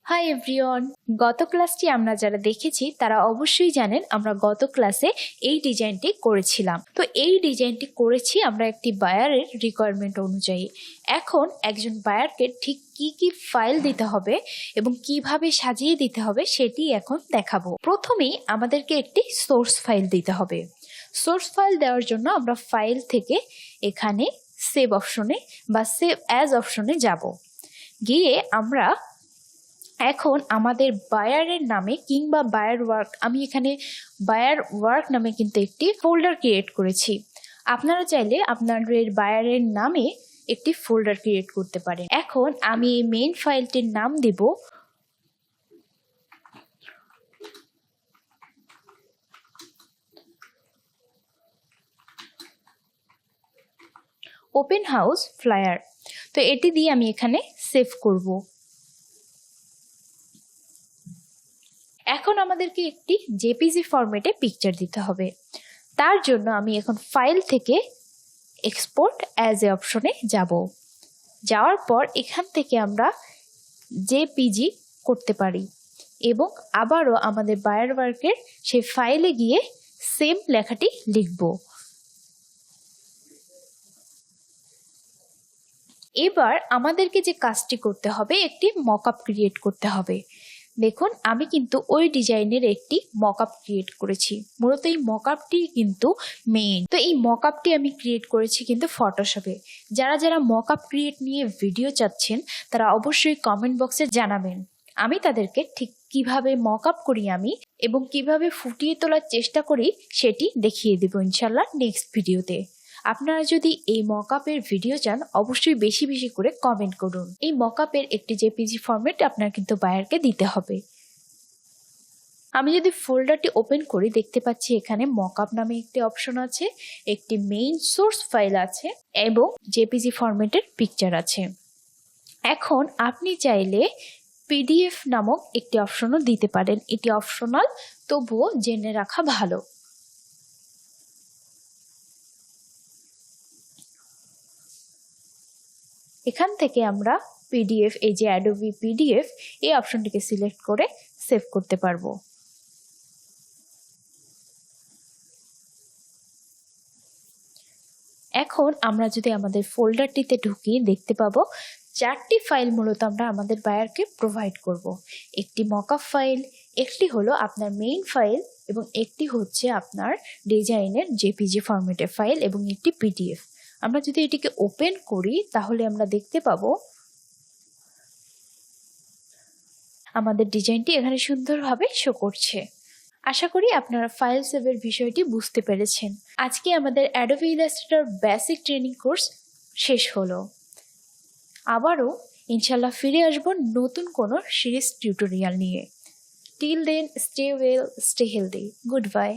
Hi everyone, গত ক্লাসটি আমরা যারা দেখেছি তারা অবশ্যই জানেন আমরা গত ক্লাসে এই ডিজাইনটি করেছিলাম। তো এই ডিজাইনটি করেছি আমরা একটি বায়ারের রিকোয়ারমেন্ট অনুযায়ী। এখন একজন বায়ারকে ঠিক কি কি ফাইল দিতে হবে এবং কিভাবে সাজিয়ে দিতে হবে সেটি এখন দেখাবো। প্রথমেই আমাদেরকে একটি সোর্স ফাইল দিতে হবে। সোর্স ফাইল দেওয়ার জন্য আমরা ফাইল থেকে এখানে সেভ অপশনে বা সেভ অ্যাজ অপশনে যাব। গিয়ে আমরা এখন আমাদের বায়ারের নামে কিংবা বায়ার ওয়ার্ক, আমি এখানে বায়ার ওয়ার্ক নামে কিন্তু একটি ফোল্ডার ক্রিয়েট করেছি। আপনারা চাইলে আপনাদের বায়ারের নামে একটি ফোল্ডার ক্রিয়েট করতে পারেন। এখন আমি এই মেইন ফাইলটির নাম দিব ওপেন হাউস ফ্লায়ার। তো এটি দিয়ে আমি এখানে সেভ করব। এখন আমাদেরকে একটি জেপিজি ফরম্যাটে পিকচার দিতে হবে। তার জন্য আমি এখন ফাইল থেকে এক্সপোর্ট অ্যাজ এ অপশনে যাব। যাওয়ার পর এখান থেকে আমরা জেপিজি করতে পারি এবং আবারও আমাদের বায়ার ওয়ার্কের সেই ফাইলে গিয়ে সেম লেখাটি লিখব। এবার আমাদেরকে যে কাজটি করতে হবে, একটি মকআপ ক্রিয়েট করতে হবে। দেখুন, আমি কিন্তু ওই ডিজাইনের একটি মকআপ ক্রিয়েট করেছি। মূলত এই মকআপটি কিন্তু মেইন। তো এই মকআপটি আমি ক্রিয়েট করেছি কিন্তু ফটোশপে। যারা যারা মকআপ ক্রিয়েট নিয়ে ভিডিও চাচ্ছেন তারা অবশ্যই কমেন্ট বক্সে জানাবেন। আমি তাদেরকে ঠিক কিভাবে মকআপ করি আমি এবং কিভাবে ফুটিয়ে তোলার চেষ্টা করি সেটি দেখিয়ে দেব ইনশাল্লাহ নেক্সট ভিডিওতে। আপনারা যদি এই মকআপের ভিডিও চান অবশ্যই বেশি বেশি করে কমেন্ট করুন। এই মকআপের একটি জেপিজি ফরম্যাট আপনার কিন্তু বায়ারকে দিতে হবে। আমি যদি ফোল্ডারটি ওপেন করি দেখতে পাচ্ছি এখানে মকআপ নামে একটি অপশন আছে, একটি মেইন সোর্স ফাইল আছে এবং জেপিজি ফরম্যাটের পিকচার আছে। এখন আপনি চাইলে পিডিএফ নামক একটি অপশনও দিতে পারেন। এটি অপশনাল, তবুও জেনে রাখা ভালো। এখান থেকে আমরা পিডিএফ, এই যে অ্যাডোবি পিডিএফ, এই অপশনটিকে সিলেক্ট করে সেভ করতে পারবো। এখন আমরা যদি আমাদের ফোল্ডারটিতে ঢুকি দেখতে পাবো 4টি ফাইল মূলত আমরা আমাদের বায়ারকে প্রোভাইড করব। একটি মকআপ ফাইল, একটি হলো আপনার মেইন ফাইল এবং একটি হচ্ছে আপনার ডিজাইনের জেপিজি ফরম্যাটের ফাইল এবং একটি পিডিএফ। আমরা যদি এটিকে ওপেন করি তাহলে আমরা দেখতে পাবো আমাদের ডিজাইনটি এখানে সুন্দরভাবে শো করছে। আশা করি আপনারা ফাইল সেভের বিষয়টি বুঝতে পেরেছেন। আজকে আমাদের Adobe Illustrator basic training course শেষ হলো। আবারও ইনশাল্লাহ ফিরে আসবো নতুন কোনো সিরিজ টিউটোরিয়াল নিয়ে। Till then, stay well, stay healthy. Good by.